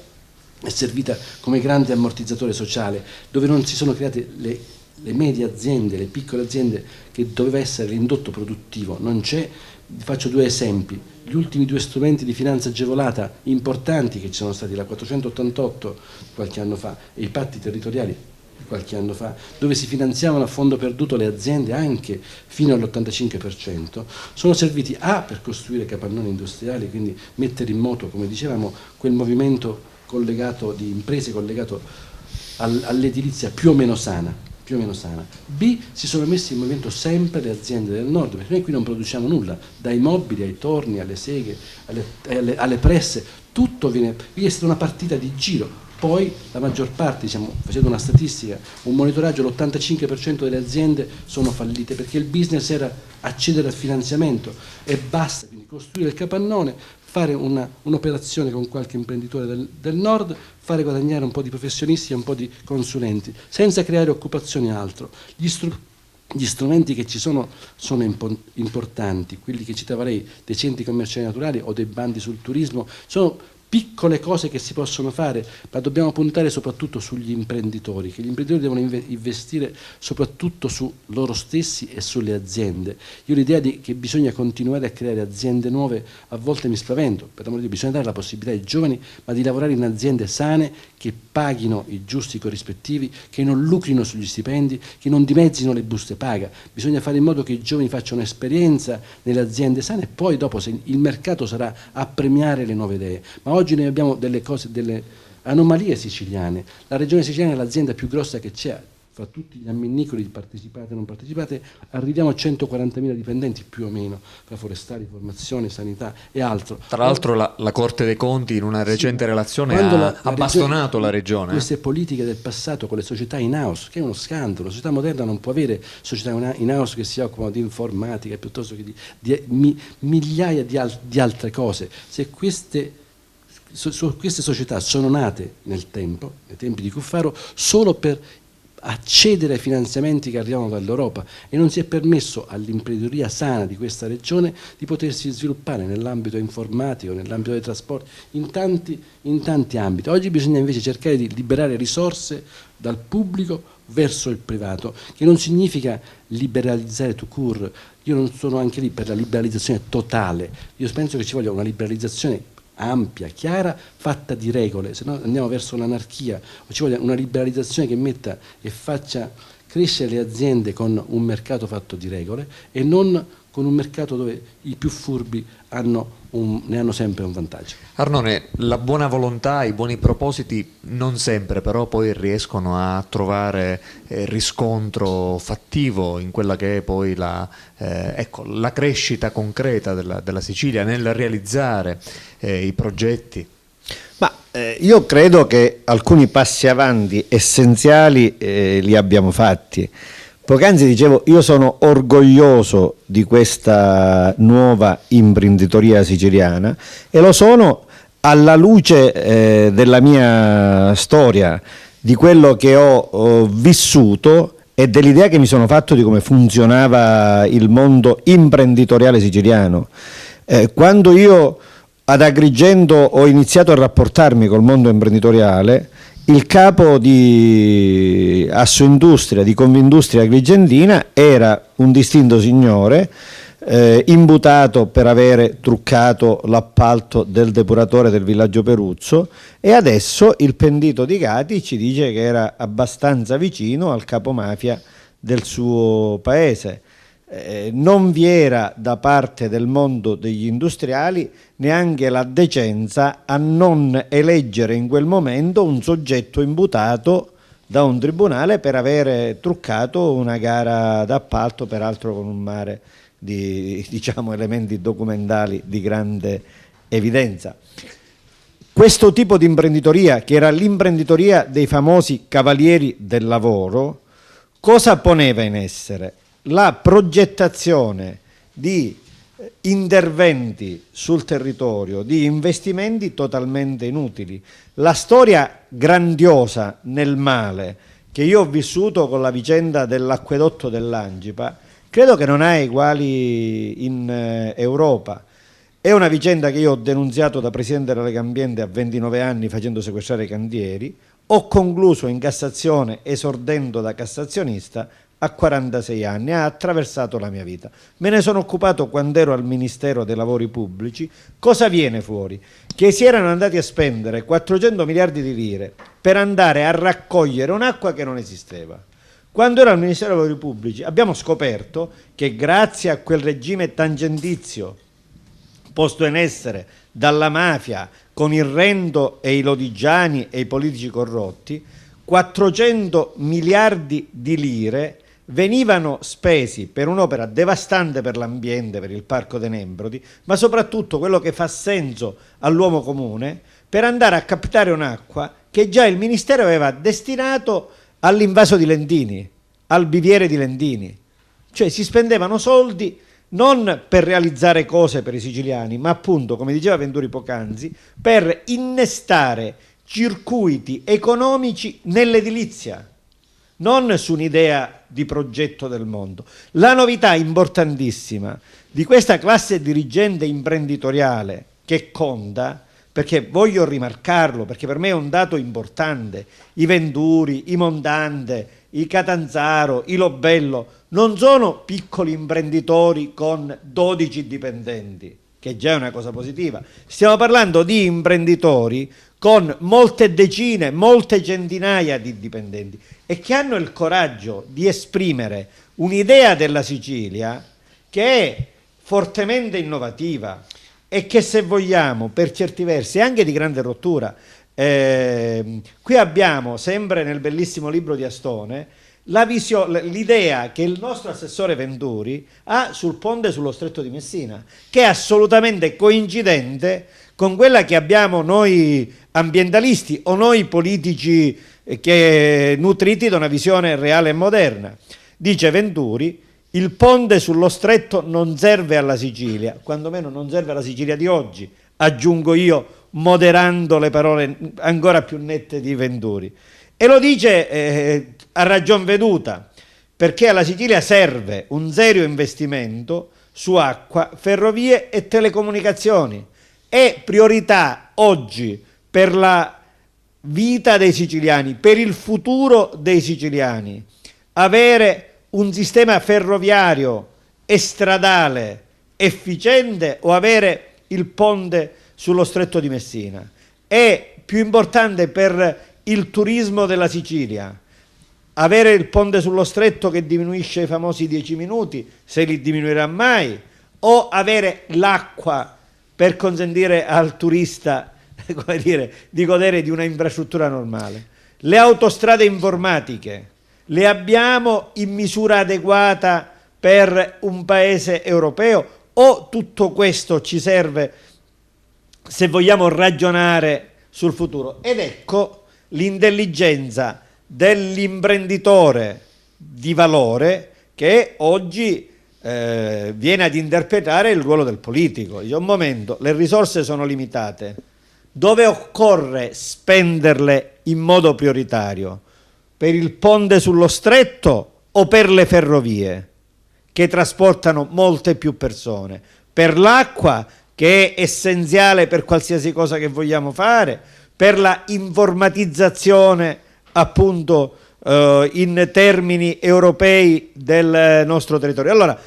è servita come grande ammortizzatore sociale, dove non si sono create le medie aziende, le piccole aziende, che doveva essere l'indotto produttivo, non c'è. Faccio due esempi: gli ultimi due strumenti di finanza agevolata importanti che ci sono stati, la 488 qualche anno fa e i patti territoriali qualche anno fa, dove si finanziavano a fondo perduto le aziende anche fino all'85%, sono serviti per costruire capannoni industriali, quindi mettere in moto, come dicevamo, quel movimento collegato di imprese collegato all'edilizia più o meno sana. B, si sono messi in movimento sempre le aziende del nord, perché noi qui non produciamo nulla, dai mobili ai torni, alle seghe, alle presse, tutto viene stata una partita di giro. Poi la maggior parte, diciamo, facendo una statistica, un monitoraggio, l'85% delle aziende sono fallite, perché il business era accedere al finanziamento e basta, quindi costruire il capannone, fare un'operazione con qualche imprenditore del nord, fare guadagnare un po' di professionisti e un po' di consulenti, senza creare occupazione e altro. Gli strumenti che ci sono importanti, quelli che citava lei, dei centri commerciali naturali o dei bandi sul turismo, sono piccole cose che si possono fare, ma dobbiamo puntare soprattutto sugli imprenditori, che gli imprenditori devono investire soprattutto su loro stessi e sulle aziende. Io l'idea che bisogna continuare a creare aziende nuove a volte mi spavento, per amore di Dio, bisogna dare la possibilità ai giovani, ma di lavorare in aziende sane, che paghino i giusti corrispettivi, che non lucrino sugli stipendi, che non dimezzino le buste paga. Bisogna fare in modo che i giovani facciano esperienza nelle aziende sane e poi dopo, se il mercato sarà a premiare le nuove idee. Ma oggi noi abbiamo delle anomalie siciliane. La regione siciliana è l'azienda più grossa che c'è, fra tutti gli amminicoli partecipate e non partecipate, arriviamo a 140.000 dipendenti più o meno, tra forestali, formazione, sanità e altro. Tra l'altro la Corte dei Conti in una recente relazione ha bastonato la regione. Queste politiche del passato con le società in-house, che è uno scandalo. La società moderna non può avere società in-house che si occupano di informatica piuttosto che di migliaia di altre cose. Se queste società sono nate nei tempi di Cuffaro, solo per accedere ai finanziamenti che arrivano dall'Europa, e non si è permesso all'imprenditoria sana di questa regione di potersi sviluppare nell'ambito informatico, nell'ambito dei trasporti, in tanti ambiti. Oggi bisogna invece cercare di liberare risorse dal pubblico verso il privato, che non significa liberalizzare tout court. Io non sono anche lì per la liberalizzazione totale, io penso che ci voglia una liberalizzazione ampia, chiara, fatta di regole, se no andiamo verso l'anarchia, o ci vuole una liberalizzazione che metta e faccia crescere le aziende con un mercato fatto di regole e non con un mercato dove i più furbi ne hanno sempre un vantaggio. Arnone, la buona volontà, i buoni propositi non sempre però poi riescono a trovare riscontro fattivo in quella che è poi la crescita concreta della Sicilia nel realizzare i progetti. Ma io credo che alcuni passi avanti essenziali li abbiamo fatti. Poc'anzi dicevo, io sono orgoglioso di questa nuova imprenditoria siciliana e lo sono alla luce della mia storia, di quello che ho vissuto e dell'idea che mi sono fatto di come funzionava il mondo imprenditoriale siciliano. Quando io ad Agrigento ho iniziato a rapportarmi col mondo imprenditoriale, il capo di Assoindustria, di Confindustria Agrigentina, era un distinto signore imputato per avere truccato l'appalto del depuratore del villaggio Peruzzo, e adesso il pentito di Gati ci dice che era abbastanza vicino al capomafia del suo paese. Non vi era da parte del mondo degli industriali neanche la decenza a non eleggere in quel momento un soggetto imputato da un tribunale per avere truccato una gara d'appalto, peraltro con un mare di elementi documentali di grande evidenza. Questo tipo di imprenditoria, che era l'imprenditoria dei famosi cavalieri del lavoro, cosa poneva in essere? La progettazione di interventi sul territorio, di investimenti totalmente inutili. La storia grandiosa nel male che io ho vissuto con la vicenda dell'acquedotto dell'Angipa credo che non ha eguali in Europa. È una vicenda che io ho denunziato da Presidente della Lega Ambiente a 29 anni facendo sequestrare i cantieri, ho concluso in Cassazione esordendo da cassazionista a 46 anni, ha attraversato la mia vita. Me ne sono occupato quando ero al Ministero dei Lavori Pubblici. Cosa viene fuori? Che si erano andati a spendere 400 miliardi di lire per andare a raccogliere un'acqua che non esisteva. Quando ero al Ministero dei Lavori Pubblici abbiamo scoperto che grazie a quel regime tangentizio posto in essere dalla mafia con il Rendo e i lodigiani e i politici corrotti, 400 miliardi di lire venivano spesi per un'opera devastante per l'ambiente, per il Parco dei Nembrodi, ma soprattutto quello che fa senso all'uomo comune, per andare a captare un'acqua che già il Ministero aveva destinato all'invaso di Lentini, al biviere di Lentini. Cioè si spendevano soldi non per realizzare cose per i siciliani, ma appunto, come diceva Venturi poc'anzi, per innestare circuiti economici nell'edilizia, non su un'idea di progetto del mondo. La novità importantissima di questa classe dirigente imprenditoriale che conta, perché voglio rimarcarlo, perché per me è un dato importante, i Venturi, i Mondante, i Catanzaro, i Lobello non sono piccoli imprenditori con 12 dipendenti, che già è una cosa positiva. Stiamo parlando di imprenditori con molte decine, molte centinaia di dipendenti e che hanno il coraggio di esprimere un'idea della Sicilia che è fortemente innovativa e che, se vogliamo, per certi versi è anche di grande rottura. Qui abbiamo, sempre nel bellissimo libro di Astone, l'idea che il nostro assessore Venturi ha sul ponte sullo Stretto di Messina, che è assolutamente coincidente con quella che abbiamo noi ambientalisti o noi politici che nutriti da una visione reale e moderna. Dice Venturi: il ponte sullo Stretto non serve alla Sicilia, quantomeno non serve alla Sicilia di oggi, aggiungo io, moderando le parole ancora più nette di Venturi. E lo dice a ragion veduta, perché alla Sicilia serve un serio investimento su acqua, ferrovie e telecomunicazioni. È priorità oggi per la vita dei siciliani, per il futuro dei siciliani, avere un sistema ferroviario e stradale efficiente o avere il ponte sullo Stretto di Messina, è più importante per il turismo della Sicilia avere il ponte sullo Stretto che diminuisce i famosi 10 minuti, se li diminuirà mai, o avere l'acqua per consentire al turista, come dire, di godere di una infrastruttura normale? Le autostrade informatiche le abbiamo in misura adeguata per un paese europeo, o tutto questo ci serve se vogliamo ragionare sul futuro? Ed ecco l'intelligenza dell'imprenditore di valore che oggi viene ad interpretare il ruolo del politico. Dice: un momento, le risorse sono limitate, dove occorre spenderle in modo prioritario? Per il ponte sullo Stretto o per le ferrovie che trasportano molte più persone? Per l'acqua, che è essenziale per qualsiasi cosa che vogliamo fare? Per la informatizzazione, appunto, in termini europei del nostro territorio? Allora,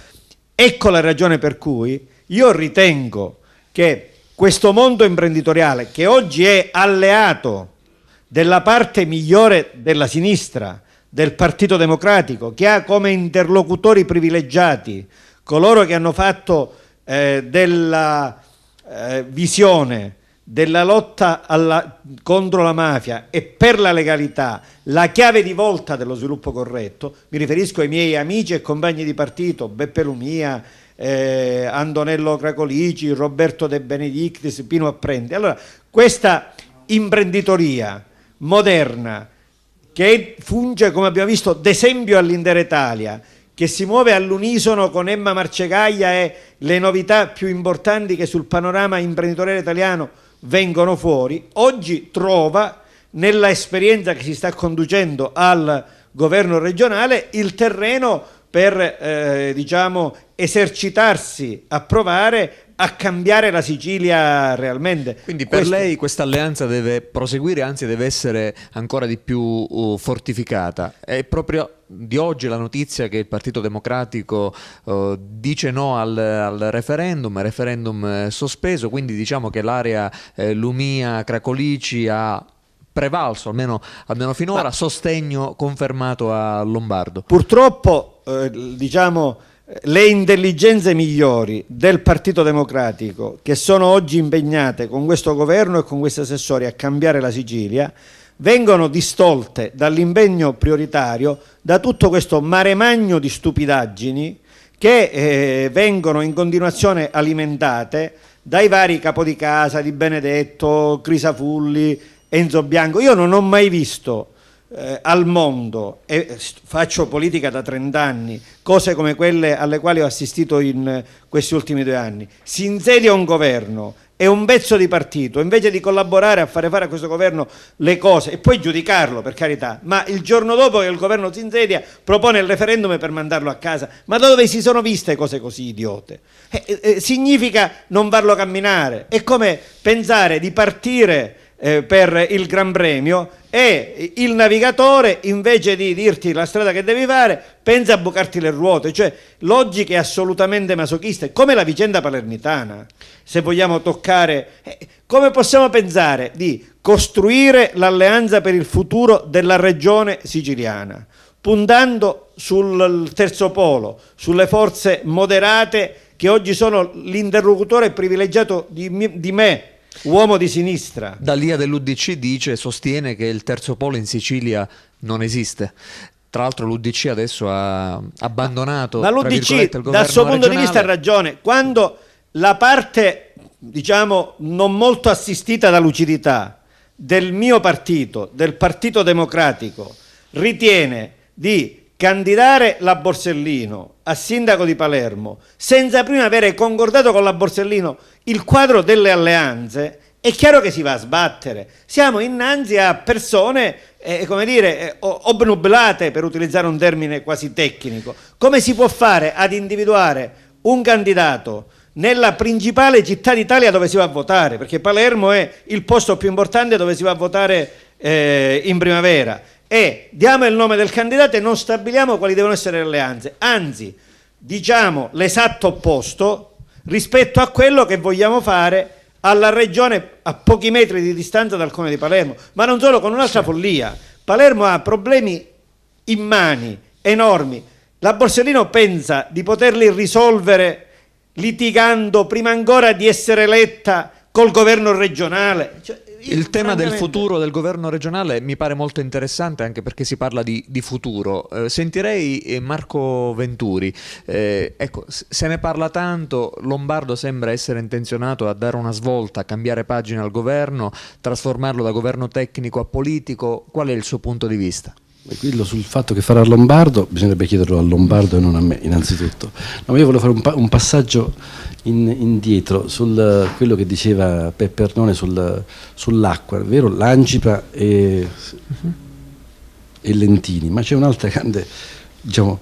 ecco la ragione per cui io ritengo che questo mondo imprenditoriale, che oggi è alleato della parte migliore della sinistra, del Partito Democratico, che ha come interlocutori privilegiati coloro che hanno fatto della visione della lotta contro la mafia e per la legalità la chiave di volta dello sviluppo corretto. Mi riferisco ai miei amici e compagni di partito, Beppe Lumia, Antonello Cracolici, Roberto De Benedictis, Pino Apprendi. Allora, questa imprenditoria moderna, che funge, come abbiamo visto, d'esempio all'intera Italia, che si muove all'unisono con Emma Marcegaglia e le novità più importanti che sul panorama imprenditoriale italiano vengono fuori, oggi trova nella esperienza che si sta conducendo al governo regionale il terreno per diciamo esercitarsi a provare a cambiare la Sicilia realmente. Quindi per lei questa alleanza deve proseguire, anzi deve essere ancora di più fortificata. È proprio di oggi la notizia che il Partito Democratico dice no al referendum sospeso, quindi diciamo che l'area Lumia-Cracolici ha prevalso, almeno finora, sostegno confermato a Lombardo. Purtroppo diciamo le intelligenze migliori del Partito Democratico, che sono oggi impegnate con questo governo e con questi assessori a cambiare la Sicilia, vengono distolte dall'impegno prioritario, da tutto questo mare magno di stupidaggini che vengono in continuazione alimentate dai vari capo di casa Di Benedetto, Crisafulli, Enzo Bianco. Io non ho mai visto al mondo, e faccio politica da 30 anni, cose come quelle alle quali ho assistito in questi ultimi 2 anni. Si insedia un governo e un pezzo di partito, invece di collaborare a fare a questo governo le cose e poi giudicarlo, per carità, ma il giorno dopo che il governo si insedia propone il referendum per mandarlo a casa. Ma da dove si sono viste cose così idiote? Significa non farlo camminare. È come pensare di partire per il Gran Premio e il navigatore, invece di dirti la strada che devi fare, pensa a bucarti le ruote. Cioè, logiche assolutamente masochiste, come la vicenda palermitana. Se vogliamo toccare, come possiamo pensare di costruire l'alleanza per il futuro della regione siciliana, puntando sul terzo polo, sulle forze moderate che oggi sono l'interlocutore privilegiato di me, uomo di sinistra. D'Alia dell'UDC sostiene che il terzo polo in Sicilia non esiste. Tra l'altro l'UDC adesso ha abbandonato, ma l'UDC il governo dal suo punto regionale. di vista ha ragione. Quando la parte, diciamo, non molto assistita da lucidità del mio partito, del Partito Democratico, ritiene di candidare la Borsellino a sindaco di Palermo senza prima avere concordato con la Borsellino il quadro delle alleanze, è chiaro che si va a sbattere. Siamo innanzi a persone, come dire, obnubilate, per utilizzare un termine quasi tecnico. Come si può fare ad individuare un candidato nella principale città d'Italia dove si va a votare? Perché Palermo è il posto più importante dove si va a votare in primavera. E diamo il nome del candidato e non stabiliamo quali devono essere le alleanze. Anzi, diciamo l'esatto opposto rispetto a quello che vogliamo fare alla regione a pochi metri di distanza dal Comune di Palermo, ma non solo, con un'altra follia. Palermo ha problemi immani, enormi. La Borsellino pensa di poterli risolvere litigando prima ancora di essere eletta col governo regionale. Il tema del futuro del governo regionale mi pare molto interessante, anche perché si parla di futuro. Sentirei Marco Venturi. Ecco, se ne parla tanto, Lombardo sembra essere intenzionato a dare una svolta, a cambiare pagina al governo, trasformarlo da governo tecnico a politico. Qual è il suo punto di vista? Quello sul fatto che farà Lombardo bisognerebbe chiederlo a Lombardo e non a me, innanzitutto. No, io volevo fare un passaggio indietro su quello che diceva Peppe Arnone sull'acqua, è vero, l'Ancipa e Lentini, ma c'è un'altra grande, diciamo,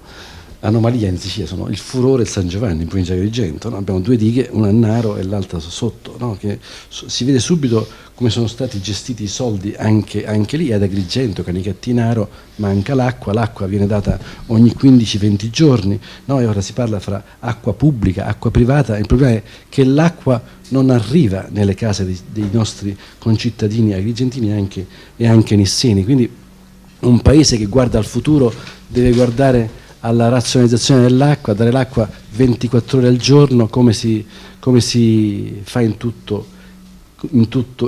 anomalia in Sicilia, sono il Furore e il San Giovanni in provincia di Agrigento, no? Abbiamo due dighe, una a Naro e l'altra sotto, no? Che si vede subito come sono stati gestiti i soldi anche lì. Ad Agrigento, Canicattì, Naro, manca l'acqua viene data ogni 15-20 giorni, no? E ora si parla fra acqua pubblica, acqua privata. Il problema è che l'acqua non arriva nelle case dei nostri concittadini agrigentini e anche nisseni, quindi un paese che guarda al futuro deve guardare alla razionalizzazione dell'acqua, dare l'acqua 24 ore al giorno, come si fa in tutto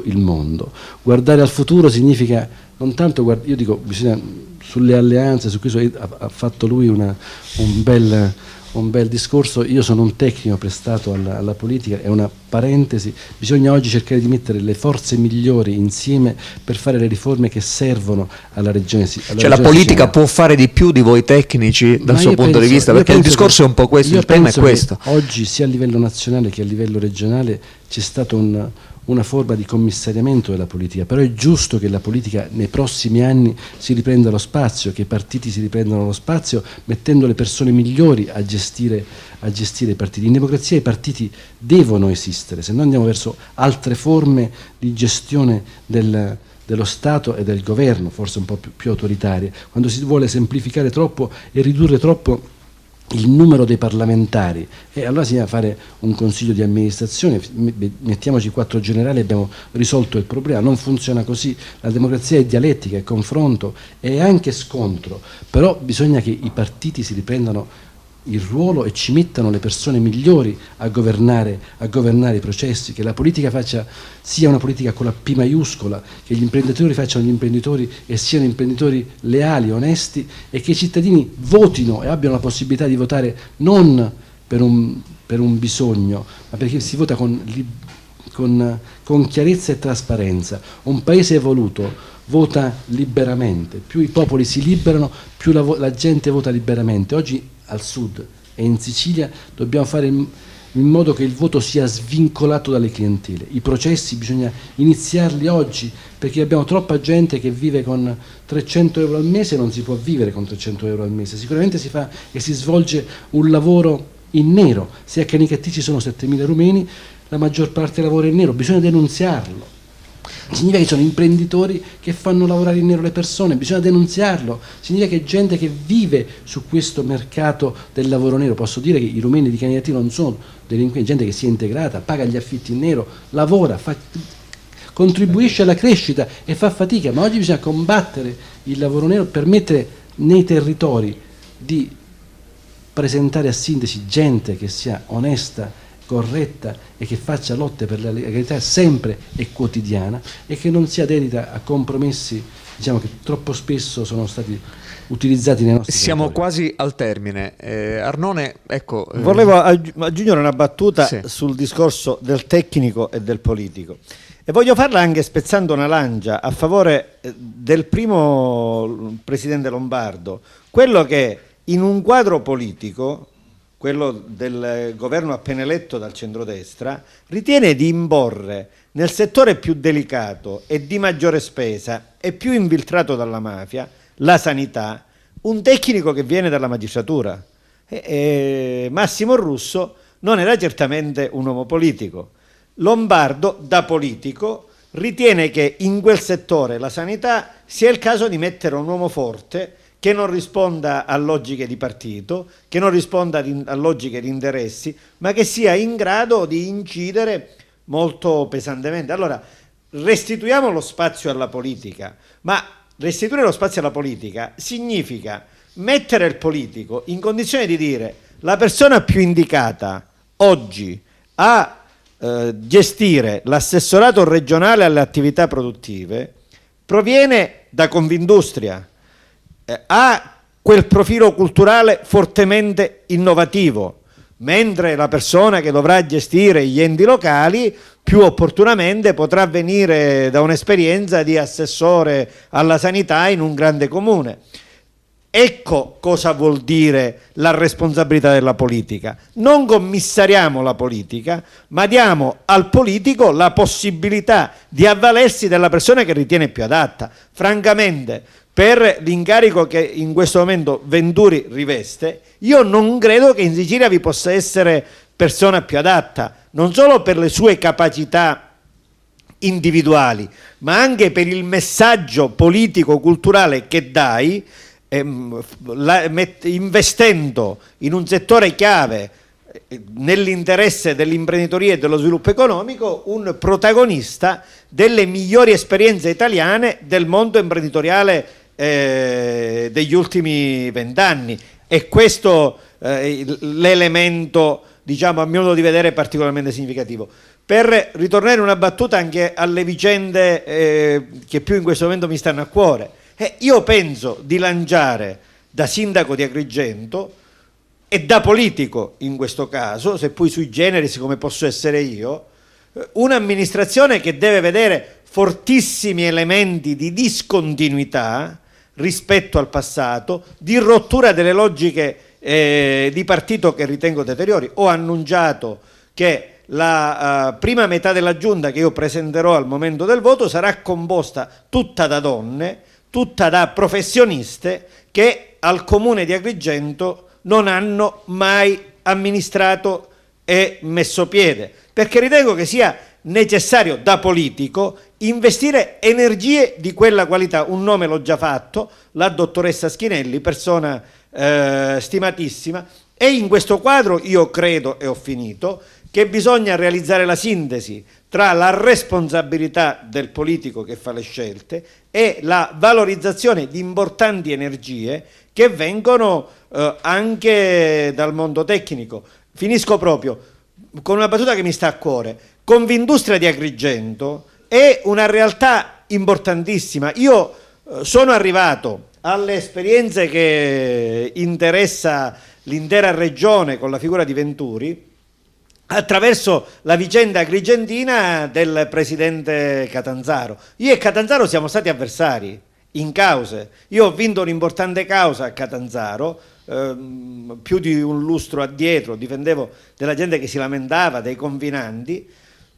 il mondo. Guardare al futuro significa non tanto, io dico, bisogna, sulle alleanze, su questo ha fatto lui un bel discorso. Io sono un tecnico prestato alla politica, è una parentesi, bisogna oggi cercare di mettere le forze migliori insieme per fare le riforme che servono alla regione. Cioè la politica può fare di più di voi tecnici dal suo punto di vista, perché il discorso è un po' questo, il tema è questo. Oggi sia a livello nazionale che a livello regionale c'è stato una forma di commissariamento della politica, però è giusto che la politica nei prossimi anni si riprenda lo spazio, che i partiti si riprendano lo spazio, mettendo le persone migliori a gestire i partiti. In democrazia i partiti devono esistere, se no andiamo verso altre forme di gestione dello Stato e del governo, forse un po' più autoritarie, quando si vuole semplificare troppo e ridurre troppo il numero dei parlamentari, e allora si deve fare un consiglio di amministrazione, mettiamoci 4 generali e abbiamo risolto il problema. Non funziona così, la democrazia è dialettica, è confronto, è anche scontro, però bisogna che i partiti si riprendano il ruolo e ci mettano le persone migliori a governare i processi, che la politica sia una politica con la P maiuscola, che gli imprenditori facciano gli imprenditori e siano imprenditori leali, onesti, e che i cittadini votino e abbiano la possibilità di votare non per un bisogno, ma perché si vota con chiarezza e trasparenza. Un paese evoluto vota liberamente, più i popoli si liberano, più la gente vota liberamente. Oggi al sud e in Sicilia dobbiamo fare in modo che il voto sia svincolato dalle clientele. I processi bisogna iniziarli oggi, perché abbiamo troppa gente che vive con 300 euro al mese e non si può vivere con 300 euro al mese. Sicuramente si fa e si svolge un lavoro in nero. Se a Canicattì ci sono 7.000 rumeni, la maggior parte lavora in nero, bisogna denunziarlo. Significa che sono imprenditori che fanno lavorare in nero le persone, bisogna denunziarlo. Significa che gente che vive su questo mercato del lavoro nero. Posso dire che i rumeni di Canicattì non sono delinquenti, gente che si è integrata, paga gli affitti in nero, lavora, contribuisce alla crescita e fa fatica, ma oggi bisogna combattere il lavoro nero per mettere nei territori di presentare a sindaci gente che sia onesta, corretta e che faccia lotte per la legalità sempre e quotidiana, e che non sia dedita a compromessi, diciamo, che troppo spesso sono stati utilizzati nei nostri Siamo territori. quasi al termine. Arnone, ecco, volevo aggiungere una battuta sì, sul discorso del tecnico e del politico, e voglio farla anche spezzando una lancia a favore del primo presidente Lombardo, quello che in un quadro politico, quello del governo appena eletto dal centrodestra, ritiene di imporre nel settore più delicato e di maggiore spesa e più infiltrato dalla mafia, la sanità, un tecnico che viene dalla magistratura. Massimo Russo non era certamente un uomo politico. Lombardo, da politico, ritiene che in quel settore, la sanità, sia il caso di mettere un uomo forte, che non risponda a logiche di partito, che non risponda a logiche di interessi, ma che sia in grado di incidere molto pesantemente. Allora, restituiamo lo spazio alla politica, ma restituire lo spazio alla politica significa mettere il politico in condizione di dire: la persona più indicata oggi a gestire l'assessorato regionale alle attività produttive proviene da Confindustria, ha quel profilo culturale fortemente innovativo, mentre la persona che dovrà gestire gli enti locali più opportunamente potrà venire da un'esperienza di assessore alla sanità in un grande comune. Ecco cosa vuol dire la responsabilità della politica. Non commissariamo la politica, ma diamo al politico la possibilità di avvalersi della persona che ritiene più adatta. Francamente, per l'incarico che in questo momento Venturi riveste, io non credo che in Sicilia vi possa essere persona più adatta, non solo per le sue capacità individuali, ma anche per il messaggio politico-culturale che dai, investendo in un settore chiave nell'interesse dell'imprenditoria e dello sviluppo economico, un protagonista delle migliori esperienze italiane del mondo imprenditoriale degli ultimi 20 anni. E questo l'elemento, diciamo, a mio modo di vedere, particolarmente significativo. Per ritornare una battuta anche alle vicende che più in questo momento mi stanno a cuore, io penso di lanciare, da sindaco di Agrigento e da politico in questo caso, se poi sui generis come posso essere io, un'amministrazione che deve vedere fortissimi elementi di discontinuità rispetto al passato, di rottura delle logiche di partito che ritengo deteriori. Ho annunciato che la prima metà della giunta che io presenterò al momento del voto sarà composta tutta da donne, tutta da professioniste che al comune di Agrigento non hanno mai amministrato e messo piede, perché ritengo che sia necessario da politico investire energie di quella qualità. Un nome l'ho già fatto, la dottoressa Schinelli, persona stimatissima, e in questo quadro io credo, e ho finito, che bisogna realizzare la sintesi tra la responsabilità del politico che fa le scelte e la valorizzazione di importanti energie che vengono anche dal mondo tecnico. Finisco proprio con una battuta che mi sta a cuore. Confindustria di Agrigento è una realtà importantissima. Io sono arrivato alle esperienze che interessa l'intera regione con la figura di Venturi attraverso la vicenda agrigentina del presidente Catanzaro. Io e Catanzaro siamo stati avversari in cause. Io ho vinto un'importante causa a Catanzaro, più di un lustro addietro, difendevo della gente che si lamentava, dei confinanti,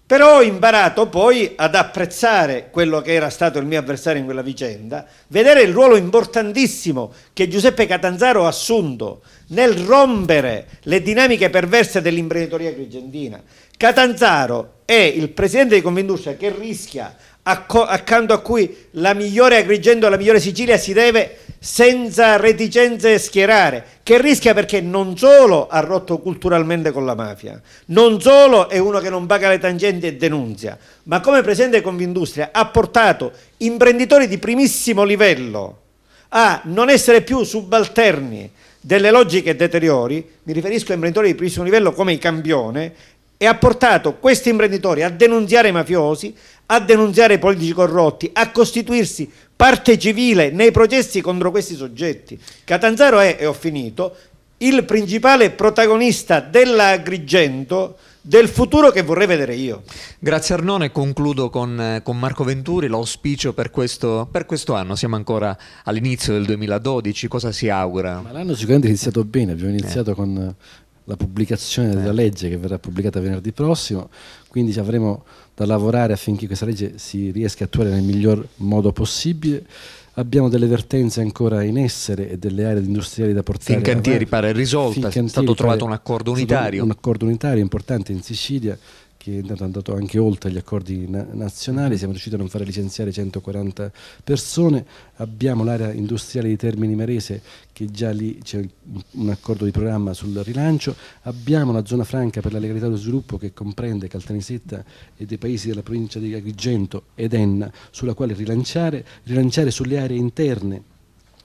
però ho imparato poi ad apprezzare quello che era stato il mio avversario in quella vicenda, vedere il ruolo importantissimo che Giuseppe Catanzaro ha assunto nel rompere le dinamiche perverse dell'imprenditoria agrigentina. Catanzaro è il presidente di Confindustria che rischia, accanto a cui la migliore Agrigento e la migliore Sicilia si deve senza reticenze schierare, che rischia perché non solo ha rotto culturalmente con la mafia, non solo è uno che non paga le tangenti e denunzia, ma come presidente di Confindustria ha portato imprenditori di primissimo livello a non essere più subalterni delle logiche deteriori. Mi riferisco a imprenditori di primissimo livello come i Campione, e ha portato questi imprenditori a denunziare i mafiosi, a denunziare i politici corrotti, a costituirsi parte civile nei processi contro questi soggetti. Catanzaro è, e ho finito, il principale protagonista dell'Agrigento del futuro che vorrei vedere io. Grazie Arnone, concludo con Marco Venturi. L'auspicio per questo anno, siamo ancora all'inizio del 2012, cosa si augura? Ma l'anno sicuramente è iniziato bene, abbiamo iniziato con la pubblicazione della legge che verrà pubblicata venerdì prossimo, quindi avremo da lavorare affinché questa legge si riesca a attuare nel miglior modo possibile. Abbiamo delle vertenze ancora in essere e delle aree industriali da portare Fincantieri pare risolta, è stato trovato un accordo unitario. Un accordo unitario importante in Sicilia che è andato anche oltre gli accordi nazionali, siamo riusciti a non fare licenziare 140 persone, abbiamo l'area industriale di Termini Imerese che già lì c'è un accordo di programma sul rilancio, abbiamo una zona franca per la legalità dello sviluppo che comprende Caltanissetta e dei paesi della provincia di Agrigento ed Enna, sulla quale rilanciare sulle aree interne,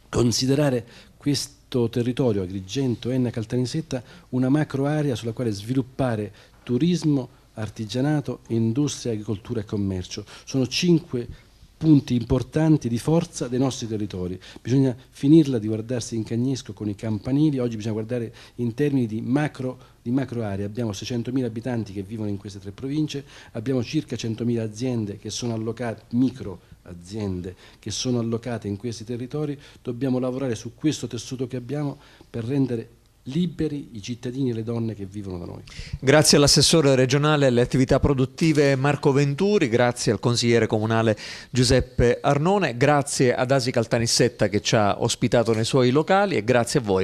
considerare questo territorio, Agrigento, Enna, Caltanissetta, una macro area sulla quale sviluppare turismo, artigianato, industria, agricoltura e commercio. Sono 5 punti importanti di forza dei nostri territori. Bisogna finirla di guardarsi in cagnesco con i campanili, oggi bisogna guardare in termini di macro aree. Abbiamo 600.000 abitanti che vivono in queste 3 province, abbiamo circa 100.000 aziende che sono allocate, micro aziende che sono allocate in questi territori. Dobbiamo lavorare su questo tessuto che abbiamo per rendere liberi i cittadini e le donne che vivono da noi. Grazie all'assessore regionale alle attività produttive Marco Venturi, grazie al consigliere comunale Giuseppe Arnone, grazie ad Asi Caltanissetta che ci ha ospitato nei suoi locali e grazie a voi.